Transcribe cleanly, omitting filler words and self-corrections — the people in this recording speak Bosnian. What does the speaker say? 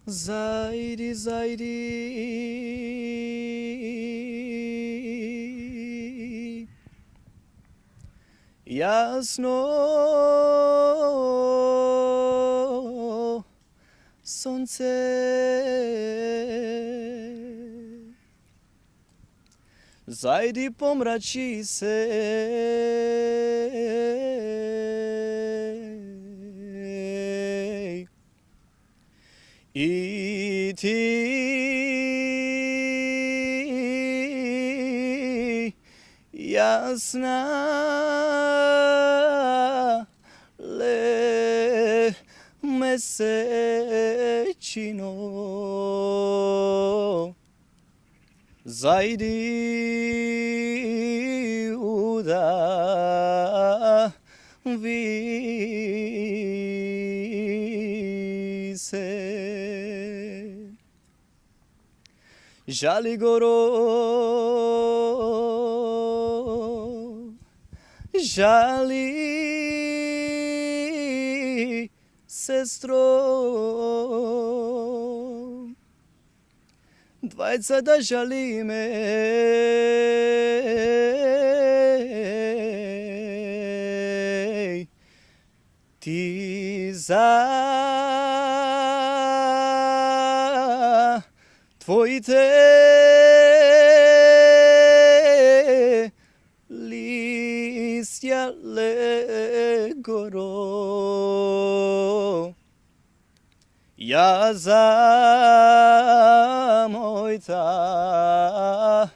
Zairi, zairi, jasno sonce, zaidi pomrači se, i ti jasna le mesečino, zaidi udavi se. Žali goro, žali sestro, dvajca da žali me, ti za tvojite listja legoro, ja za moj ta